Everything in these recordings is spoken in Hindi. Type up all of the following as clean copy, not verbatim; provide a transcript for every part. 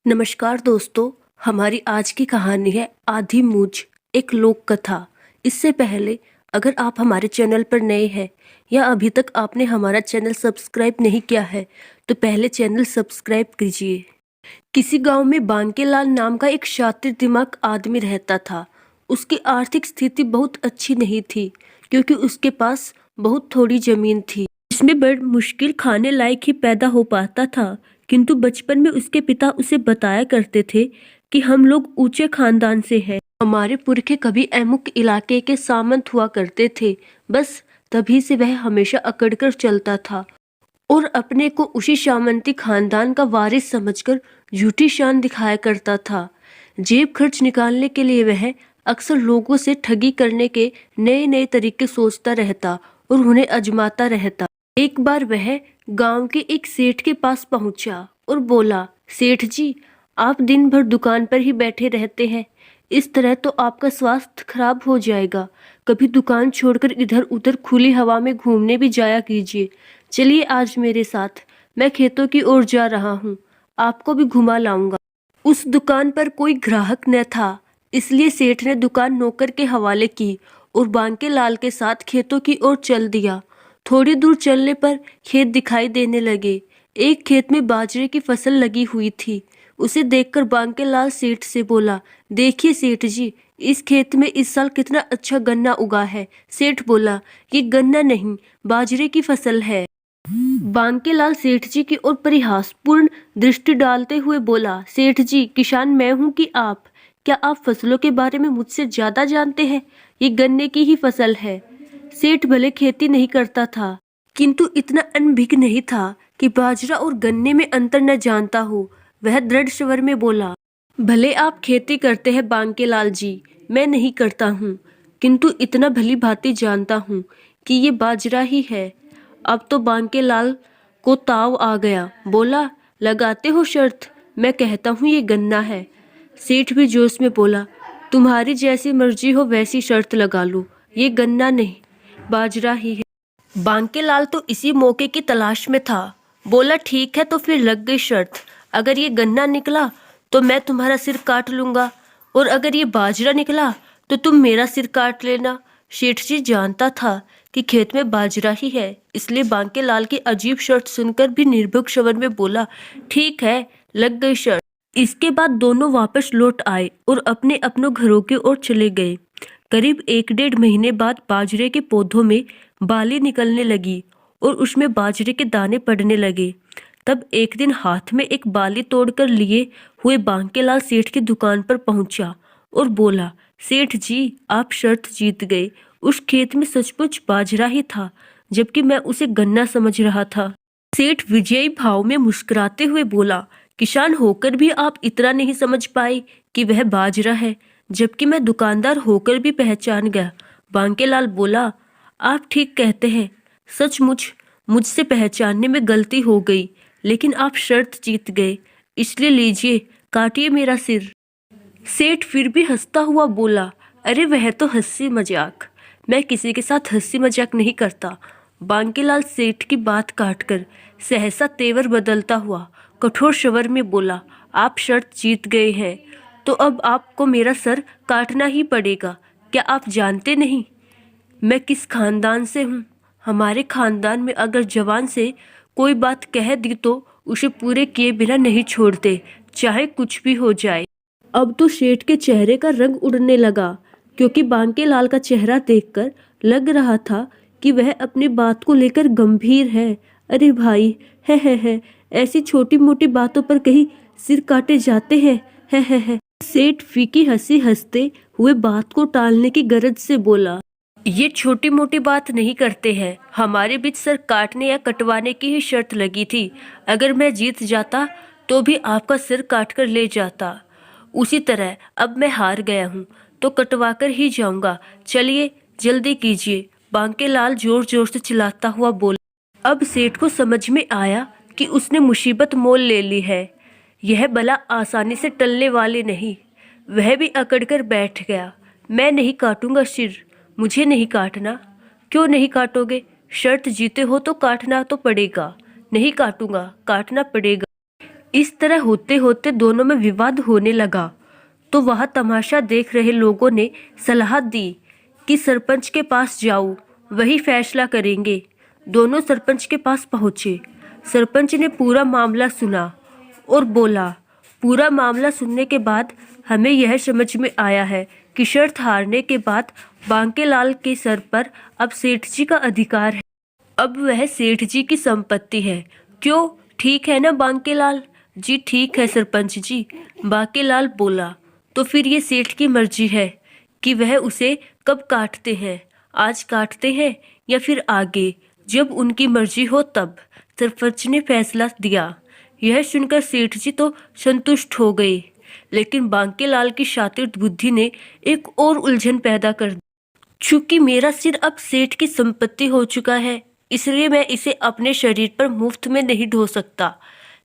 नमस्कार दोस्तों। हमारी आज की कहानी है आधी मूंछ, एक लोक कथा। इससे पहले अगर आप हमारे चैनल पर नए हैं या अभी तक आपने हमारा चैनल सब्सक्राइब नहीं किया है तो पहले चैनल सब्सक्राइब कीजिए। किसी गांव में बांकेलाल नाम का एक शातिर दिमाग आदमी रहता था। उसकी आर्थिक स्थिति बहुत अच्छी नहीं थी क्योंकि उसके पास बहुत थोड़ी जमीन थी जिसमें बड़ मुश्किल खाने लायक ही पैदा हो पाता था। किंतु बचपन में उसके पिता उसे बताया करते थे कि हम लोग ऊंचे खानदान से हैं। हमारे पुरखे कभी अमुक इलाके के सामंत हुआ करते थे। बस तभी से वह हमेशा अकड़कर चलता था और अपने को उसी सामंती खानदान का वारिस समझकर झूठी शान दिखाया करता था। जेब खर्च निकालने के लिए वह अक्सर लोगों से ठगी करने के नए नए तरीके सोचता रहता और उन्हें आजमाता रहता। एक बार वह गांव के एक सेठ के पास पहुंचा और बोला, सेठ जी, आप दिन भर दुकान पर ही बैठे रहते हैं। इस तरह तो आपका स्वास्थ्य खराब हो जाएगा। कभी दुकान छोड़कर इधर उधर खुली हवा में घूमने भी जाया कीजिए। चलिए आज मेरे साथ, मैं खेतों की ओर जा रहा हूँ, आपको भी घुमा लाऊंगा। उस दुकान पर कोई ग्राहक न था, इसलिए सेठ ने दुकान नौकर के हवाले की और बांकेलाल के साथ खेतों की ओर चल दिया। थोड़ी दूर चलने पर खेत दिखाई देने लगे। एक खेत में बाजरे की फसल लगी हुई थी। उसे देखकर बांकेलाल सेठ से बोला, देखिए सेठ जी, इस खेत में इस साल कितना अच्छा गन्ना उगा है। सेठ बोला, ये गन्ना नहीं, बाजरे की फसल है। बांकेलाल सेठ जी की ओर परिहासपूर्ण दृष्टि डालते हुए बोला, सेठ जी, किसान मैं हूं कि आप? क्या आप फसलों के बारे में मुझसे ज्यादा जानते हैं? ये गन्ने की ही फसल है। सेठ भले खेती नहीं करता था किंतु इतना अनभिज्ञ नहीं था कि बाजरा और गन्ने में अंतर न जानता हो। वह दृढ़ स्वर में बोला, भले आप खेती करते हैं बांकेलाल जी, मैं नहीं करता हूँ, किंतु इतना भली भांति जानता हूँ कि ये बाजरा ही है। अब तो बांकेलाल को ताव आ गया। बोला, लगाते हो शर्त? मैं कहता हूँ ये गन्ना है। सेठ भी जोश में बोला, तुम्हारी जैसी मर्जी हो वैसी शर्त लगा लो, ये गन्ना नहीं, बाजरा ही है। बांकेलाल तो इसी मौके की तलाश में था। बोला, ठीक है, तो फिर लग गई शर्त। अगर ये गन्ना निकला तो मैं तुम्हारा सिर काट लूंगा, और अगर ये बाजरा निकला तो तुम मेरा सिर काट लेना। सेठ जी जानता था कि खेत में बाजरा ही है, इसलिए बांकेलाल की अजीब शर्त सुनकर भी निर्भीक स्वर में बोला, ठीक है, लग गई शर्त। इसके बाद दोनों वापस लौट आए और अपने अपनों घरों की ओर चले गए। करीब 1-1.5 महीने बाद बाजरे के पौधों में बाली निकलने लगी और उसमें बाजरे के दाने पड़ने लगे। तब एक दिन हाथ में एक बाली तोड़कर लिए हुए बांकेलाल सेठ की दुकान पर पहुंचा और बोला, सेठ जी, आप शर्त जीत गए। उस खेत में सचमुच बाजरा ही था, जबकि मैं उसे गन्ना समझ रहा था। सेठ विजयी भाव में मुस्कुराते हुए बोला, किसान होकर भी आप इतना नहीं समझ पाए कि वह बाजरा है, जबकि मैं दुकानदार होकर भी पहचान गया। बांकेलाल बोला, आप ठीक कहते हैं, सचमुच मुझसे पहचानने में गलती हो गई, लेकिन आप शर्त जीत गए, इसलिए लीजिए, काटिए मेरा सिर। सेठ फिर भी हंसता हुआ बोला, अरे वह तो हंसी मजाक, मैं किसी के साथ हंसी मजाक नहीं करता। बांकेलाल सेठ की बात काटकर सहसा तेवर बदलता हुआ कठोर स्वर में बोला, आप शर्त जीत गए हैं तो अब आपको मेरा सर काटना ही पड़ेगा। क्या आप जानते नहीं मैं किस खानदान से हूँ? हमारे खानदान में अगर जवान से कोई बात कह दी तो उसे पूरे किए बिना नहीं छोड़ते, चाहे कुछ भी हो जाए। अब तो सेठ के चेहरे का रंग उड़ने लगा, क्योंकि बांकेलाल का चेहरा देखकर लग रहा था कि वह अपनी बात को लेकर गंभीर है। अरे भाई, है, ऐसी छोटी मोटी बातों पर कहीं सिर काटे जाते हैं, है। सेठ फीकी हंसी हंसते हुए बात को टालने की गरज से बोला, ये छोटी मोटी बात नहीं करते हैं, हमारे बीच सर काटने या कटवाने की ही शर्त लगी थी। अगर मैं जीत जाता तो भी आपका सिर काट कर ले जाता। उसी तरह अब मैं हार गया हूँ तो कटवा कर ही जाऊंगा। चलिए जल्दी कीजिए, बांकेलाल जोर जोर से चिल्लाता हुआ बोला। अब सेठ को समझ में आया कि उसने मुसीबत मोल ले ली है। यह बला आसानी से टलने वाली नहीं। वह भी अकड़ कर बैठ गया। मैं नहीं काटूंगा सिर, मुझे नहीं काटना। क्यों नहीं काटोगे? शर्त जीते हो तो काटना तो पड़ेगा। नहीं काटूंगा, काटना पड़ेगा। इस तरह होते होते दोनों में विवाद होने लगा। तो वहाँ तमाशा देख रहे लोगों ने सलाह दी कि सरपंच के पास जाओ, वही फैसला करेंगे। दोनों सरपंच के पास पहुँचे। सरपंच ने पूरा मामला सुना और बोला, पूरा मामला सुनने के बाद हमें यह समझ में आया है कि शर्त हारने के बाद बांकेलाल के सर पर अब सेठ जी का अधिकार है। अब वह सेठ जी की संपत्ति है। क्यों, ठीक है ना बांकेलाल जी? ठीक है सरपंच जी, बांकेलाल बोला। तो फिर ये सेठ की मर्जी है कि वह उसे कब काटते हैं, आज काटते हैं या फिर आगे, जब उनकी मर्जी हो तब। सरपंच ने फैसला दिया। यह सुनकर सेठ जी तो संतुष्ट हो गए, लेकिन बांकेलाल की शातिर बुद्धि ने एक और उलझन पैदा कर दी। चूंकि मेरा सिर अब सेठ की संपत्ति हो चुका है, इसलिए मैं इसे अपने शरीर पर मुफ्त में नहीं ढो सकता।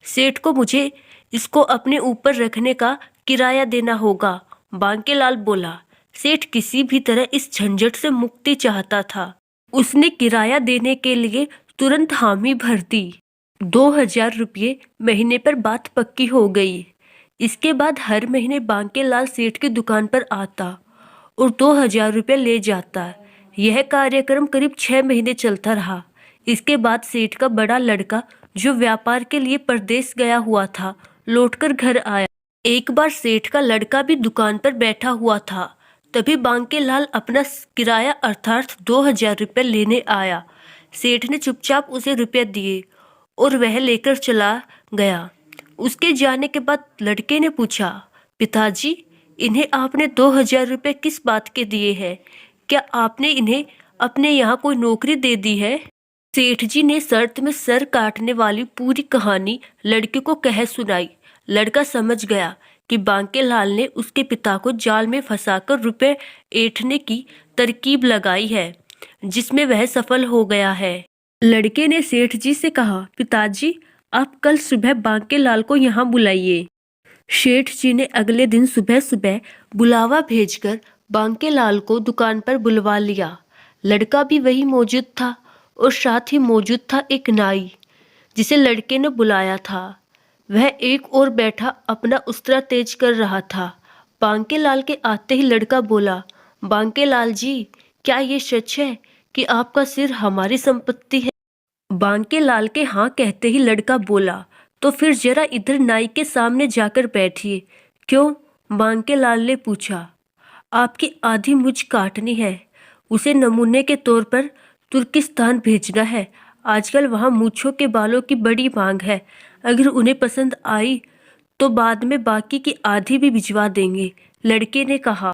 सेठ को मुझे इसको अपने ऊपर रखने का किराया देना होगा। बांकेलाल बोला। सेठ किसी भी तरह इस झंझट से मुक्ति चाहता था। उसने किराया देने के लिए तुरंत हामी भर दी। 2000 रुपये महीने पर बात पक्की हो गई। इसके बाद हर महीने बांकेलाल सेठ की दुकान पर आता और 2000 रुपये ले जाता। यह कार्यक्रम करीब 6 महीने चलता रहा। इसके बाद सेठ का बड़ा लड़का, जो व्यापार के लिए परदेश गया हुआ था, लौटकर घर आया। एक बार सेठ का लड़का भी दुकान पर बैठा हुआ था। तभी बांकेलाल अपना किराया अर्थात 2000 रुपये लेने आया। सेठ ने चुपचाप उसे रुपये दिए और वह लेकर चला गया। उसके जाने के बाद लड़के ने पूछा, पिताजी, इन्हें आपने 2000 रुपये किस बात के दिए हैं? क्या आपने इन्हें अपने यहाँ कोई नौकरी दे दी है? सेठ जी ने शर्त में सर काटने वाली पूरी कहानी लड़के को कह सुनाई। लड़का समझ गया कि बांकेलाल ने उसके पिता को जाल में फंसाकर रुपए ऐंठने की तरकीब लगाई है, जिसमें वह सफल हो गया है। लड़के ने सेठ जी से कहा, पिताजी, आप कल सुबह बांकेलाल को यहाँ बुलाइए। सेठ जी ने अगले दिन सुबह सुबह बुलावा भेजकर बांकेलाल को दुकान पर बुलवा लिया। लड़का भी वही मौजूद था और साथ ही मौजूद था एक नाई, जिसे लड़के ने बुलाया था। वह एक और बैठा अपना उस्तरा तेज कर रहा था। बांकेलाल के आते ही लड़का बोला, बांकेलाल जी, क्या ये सच है कि आपका सिर हमारी संपत्ति है? बांकेलाल के हाँ कहते ही लड़का बोला, तो फिर जरा इधर नाई के सामने जाकर बैठिए। क्यों? बांकेलाल ने पूछा। आपकी आधी मूंछ काटनी है, उसे नमूने के तौर पर तुर्किस्तान भेजना है। आजकल वहाँ मूंछों के बालों की बड़ी मांग है। अगर उन्हें पसंद आई तो बाद में बाकी की आधी भी भिजवा देंगे। लड़के ने कहा।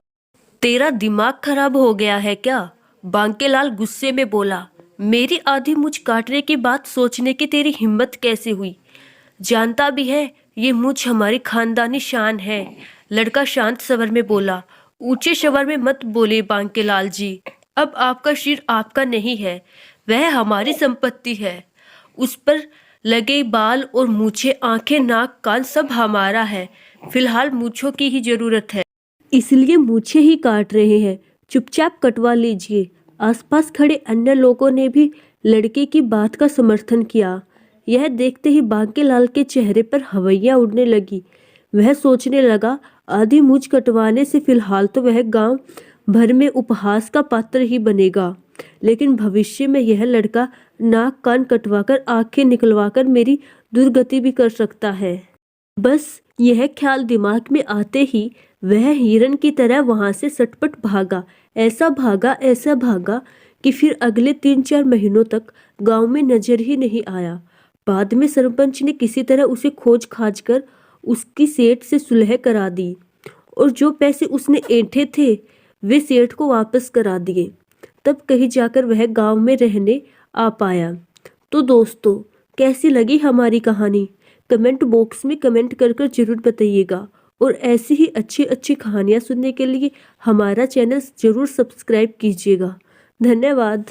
तेरा दिमाग खराब हो गया है क्या? बांकेलाल गुस्से में बोला। मेरी आधी मूंछ काटने की बात सोचने की तेरी हिम्मत कैसे हुई? जानता भी है ये मूंछ हमारी खानदानी शान है। लड़का शांत स्वर में बोला। ऊंचे स्वर में मत बोले बांकेलाल जी। अब आपका सिर आपका नहीं है, वह हमारी संपत्ति है। उस पर लगे बाल और मूछें, आंखें, नाक, कान सब हमारा है। फिलहाल मूछों की ही जरूरत है, इसलिए मूछें ही काट रहे हैं। चुपचाप कटवा लीजिए। आसपास खड़े अन्य लोगों ने भी लड़के की बात का समर्थन किया। यह देखते ही बांकेलाल के चेहरे पर हवैयां उड़ने लगी। वह सोचने लगा, आधी मूंछ कटवाने से फिलहाल तो वह गांव भर में उपहास का पात्र ही बनेगा, लेकिन भविष्य में यह लड़का नाक कान कटवाकर, आंखें निकलवाकर मेरी दुर्गति भी कर सकता है। बस यह ख्याल दिमाग में आते ही वह हिरन की तरह वहां से सटपट भागा। ऐसा भागा कि फिर अगले 3-4 महीनों तक गांव में नजर ही नहीं आया। बाद में सरपंच ने किसी तरह उसे खोज खाज कर उसकी सेठ से सुलह करा दी और जो पैसे उसने ऐंठे थे वे सेठ को वापस करा दिए। तब कहीं जाकर वह गांव में रहने आ पाया। तो दोस्तों, कैसी लगी हमारी कहानी? कमेंट बॉक्स में कमेंट कर जरूर बताइएगा और ऐसी ही अच्छी अच्छी कहानियाँ सुनने के लिए हमारा चैनल जरूर सब्सक्राइब कीजिएगा। धन्यवाद।